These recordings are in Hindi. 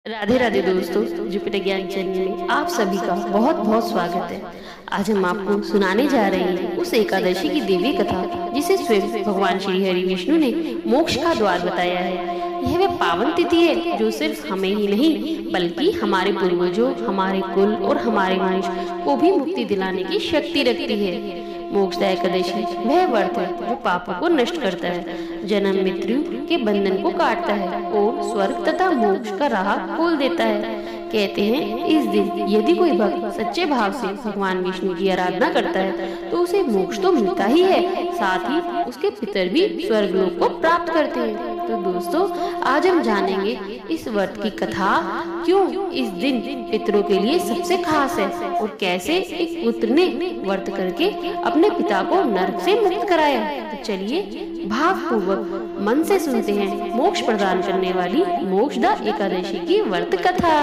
राधे राधे दोस्तों, जुपिटर ज्ञान चैनल में आप सभी का बहुत बहुत स्वागत है। आज हम आपको सुनाने जा रहे हैं उस एकादशी की देवी कथा जिसे स्वयं भगवान श्री हरि विष्णु ने मोक्ष का द्वार बताया है। यह वह पावन तिथि है जो सिर्फ हमें ही नहीं बल्कि हमारे पूर्वजों, हमारे कुल और हमारे वंश को भी मुक्ति दिलाने की शक्ति रखती है। मोक्षदा एकादशी वह व्रत है जो पापों को नष्ट करता है, जन्म मृत्यु के बंधन को काटता है और स्वर्ग तथा मोक्ष का राह खोल देता है। कहते हैं इस दिन यदि कोई भक्त सच्चे भाव से भगवान विष्णु की आराधना करता है तो उसे मोक्ष तो मिलता ही है, साथ ही उसके पितर भी स्वर्ग लोक को प्राप्त करते हैं। तो दोस्तों, आज हम जानेंगे इस व्रत की कथा, क्यों इस दिन पितरों के लिए सबसे खास है और कैसे एक पुत्र ने व्रत करके अपने पिता को नरक से मुक्त कराया। तो चलिए भावपूर्वक मन से सुनते हैं मोक्ष प्रदान करने वाली मोक्षदा एकादशी की व्रत कथा।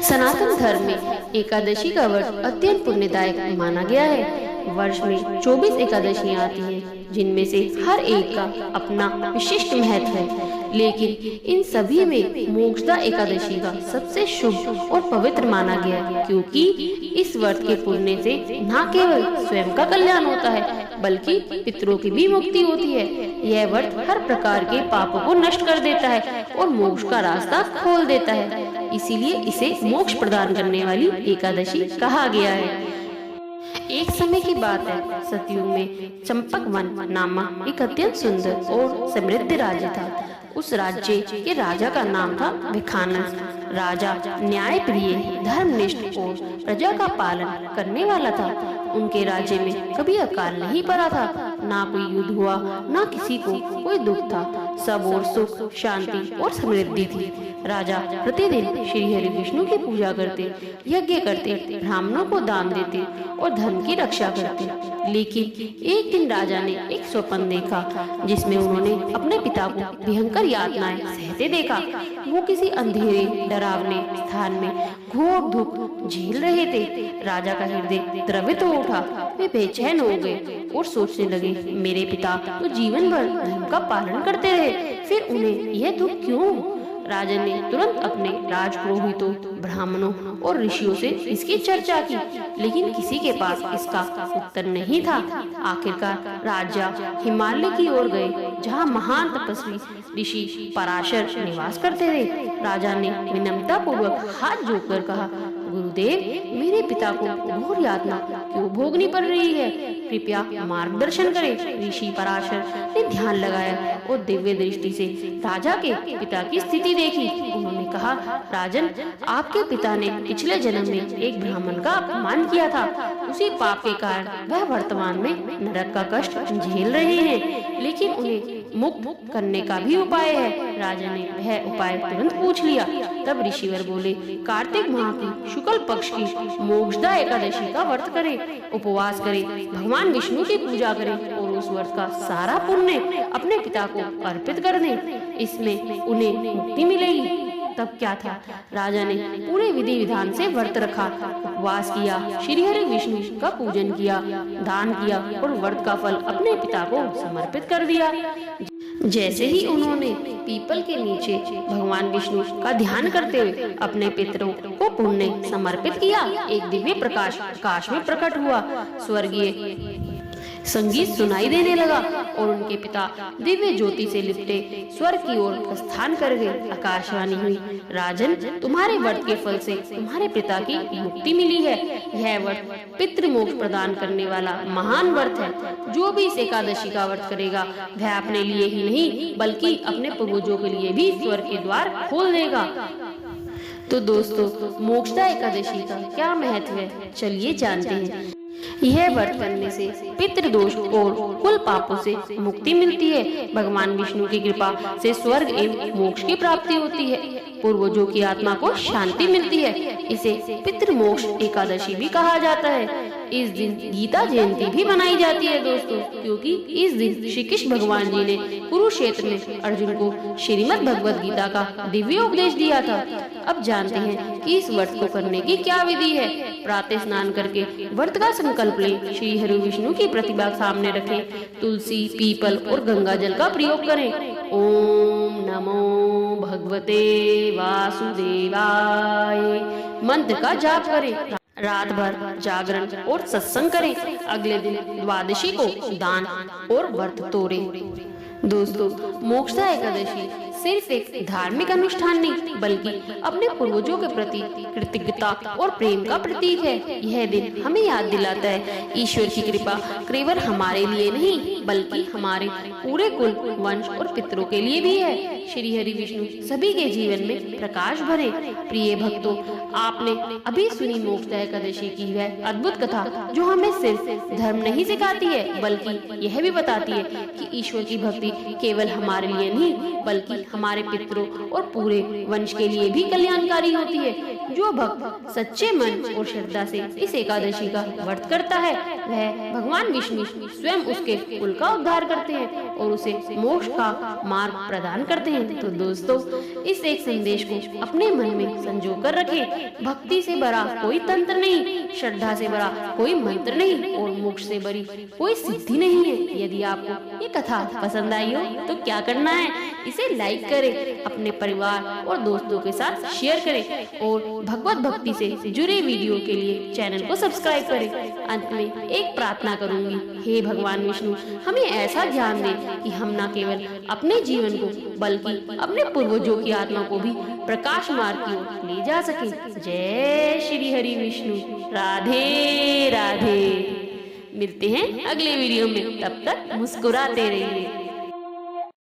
सनातन धर्म में एकादशी का व्रत अत्यंत पुण्यदायक माना गया है। वर्ष में 24 एकादशियां आती हैं, जिनमें से हर एक का अपना विशिष्ट महत्व है, लेकिन इन सभी में मोक्षदा एकादशी का सबसे शुभ और पवित्र माना गया, क्योंकि इस व्रत के पुण्य से न केवल स्वयं का कल्याण होता है बल्कि पितरों की भी मुक्ति होती है। यह व्रत हर प्रकार के पापों को नष्ट कर देता है और मोक्ष का रास्ता खोल देता है, इसीलिए इसे मोक्ष प्रदान करने वाली एकादशी कहा गया है। एक समय की बात है, सतयुग में चंपक वन नामक एक अत्यंत सुंदर और समृद्ध राज्य था। उस राज्य के राजा का नाम था विखानस। राजा न्याय प्रिय, धर्मनिष्ठ और प्रजा का पालन करने वाला था। उनके राज्य में कभी अकाल नहीं पड़ा था, ना कोई युद्ध हुआ, ना किसी को कोई दुख था। सब और सुख, शांति और समृद्धि थी। राजा प्रतिदिन श्री हरि विष्णु की पूजा करते, यज्ञ करते, ब्राह्मणों को दान देते और धर्म की रक्षा करते। लेकिन एक दिन राजा ने एक स्वप्न देखा जिसमें उन्होंने अपने पिता को भयंकर यातनाएं सहते देखा। वो किसी अंधेरे डरावने स्थान में घोर दुख झेल रहे थे। राजा का हृदय द्रवित हो उठा। वे बेचैन हो गए और सोचने लगे, मेरे पिता तो जीवन भर धर्म का पालन करते रहे, फिर उन्हें यह दुख क्यों? राजा ने तुरंत अपने राजपुरोहितों, ब्राह्मणों और ऋषियों से इसकी चर्चा की, लेकिन किसी के पास इसका उत्तर नहीं था। आखिरकार राजा हिमालय की ओर गए, जहाँ महान तपस्वी ऋषि पराशर निवास करते थे। राजा ने विनम्रता पूर्वक हाथ जोड़कर कहा, गुरुदेव, मेरे पिता को घोर यातना क्यों भोगनी पड़ रही है? कृपया मार्गदर्शन करें। ऋषि पराशर ने ध्यान लगाया और दिव्य दृष्टि से राजा के पिता की स्थिति देखी। उन्होंने कहा, राजन, आपके पिता ने पिछले जन्म में एक ब्राह्मण का अपमान किया था। उसी पाप के कारण वह वर्तमान में नरक का कष्ट झेल रहे हैं, लेकिन उन्हें मुक्त करने का भी उपाय है। राजा ने वह उपाय तुरंत पूछ लिया। तब ऋषिवर बोले, कार्तिक माह की शुक्ल पक्ष की मोक्षदा एकादशी का व्रत करें, उपवास करें, भगवान विष्णु की पूजा करें और उस व्रत का सारा पुण्य अपने पिता को अर्पित कर दें। इसमें उन्हें मुक्ति मिलेगी। तब क्या था, राजा ने पूरे विधि विधान से व्रत रखा, उपवास किया, श्री हरि विष्णु का पूजन किया, दान किया और व्रत का फल अपने पिता को समर्पित कर दिया। जैसे ही उन्होंने पीपल के नीचे भगवान विष्णु का ध्यान करते हुए अपने पितरों को पुण्य समर्पित किया, एक दिव्य प्रकाश आकाश में प्रकट हुआ। स्वर्गीय संगीत सुनाई देने लगा और उनके पिता दिव्य ज्योति से लिपटे स्वर्ग की ओर प्रस्थान कर गए। आकाशवाणी हुई, राजन, तुम्हारे व्रत के फल से तुम्हारे पिता की मुक्ति मिली है। यह व्रत पितृ मोक्ष प्रदान करने वाला महान व्रत है। जो भी इस एकादशी का व्रत करेगा वह अपने लिए ही नहीं बल्कि अपने पूर्वजों के लिए भी स्वर्ग के द्वार खोल देगा। तो दोस्तों, मोक्षदा एकादशी का क्या महत्व है, चलिए जानते हैं। यह व्रत करने से पितृदोष और कुल पापों से मुक्ति मिलती है। भगवान विष्णु की कृपा से स्वर्ग एवं मोक्ष की प्राप्ति होती है। पूर्वजों की आत्मा को शांति मिलती है। इसे पितृमोक्ष एकादशी भी कहा जाता है। इस दिन गीता जयंती भी मनाई जाती है दोस्तों, क्योंकि इस दिन श्री कृष्ण भगवान जी ने कुरुक्षेत्र में अर्जुन को श्रीमद् भगवद गीता का दिव्य उपदेश दिया था। अब जानते हैं कि इस व्रत को करने की क्या विधि है। प्रातः स्नान करके व्रत का संकल्प लें, श्री हरि विष्णु की प्रतिभा सामने रखें, तुलसी, पीपल और गंगा जल का प्रयोग करें। ओम नमो भगवते वासुदेवाय मंत्र का जाप करें, रात भर जागरण और सत्संग करें, अगले दिन द्वादशी को दान और व्रत तोड़ें। दोस्तों, मोक्षा एकादशी सिर्फ एक धार्मिक अनुष्ठान नहीं बल्कि अपने पूर्वजों के प्रति कृतज्ञता और प्रेम का प्रतीक है। यह दिन हमें याद दिलाता है ईश्वर की कृपा केवल हमारे लिए नहीं बल्कि हमारे पूरे कुल, वंश और पितरों के लिए भी है। श्री हरि विष्णु सभी के जीवन में प्रकाश भरे। प्रिय भक्तों, आपने अभी सुनी मोक्षा एकादशी की वह अद्भुत कथा जो हमें सिर्फ धर्म नहीं सिखाती है बल्कि यह भी बताती है कि ईश्वर की भक्ति केवल हमारे लिए नहीं बल्कि हमारे पितरों और पूरे वंश के लिए भी कल्याणकारी होती है। जो भक्त सच्चे मन और श्रद्धा से इस एकादशी का व्रत करता है वह भगवान विष्णु स्वयं उसके कुल का उद्धार करते हैं और उसे मोक्ष का मार्ग प्रदान करते हैं। तो दोस्तों, इस एक संदेश को अपने मन में संजो कर रखें। भक्ति से बड़ा कोई तंत्र नहीं, श्रद्धा से बड़ा कोई मंत्र नहीं और मोक्ष से बड़ी कोई सिद्धि नहीं है। यदि आपको ये कथा पसंद आई हो तो क्या करना है, इसे लाइक करें, अपने परिवार और दोस्तों के साथ शेयर करें और भगवत भक्ति से जुड़े वीडियो के लिए चैनल को सब्सक्राइब करें। अंत में एक प्रार्थना करूंगी, हे भगवान विष्णु, हमें ऐसा ज्ञान दे कि हम न केवल अपने जीवन को बल्कि अपने पूर्वजों की आत्मा को भी प्रकाश मार्ग की ओर ले जा सके। जय श्री हरि विष्णु। राधे राधे। मिलते हैं अगले वीडियो में, तब तक मुस्कुराते रहिए।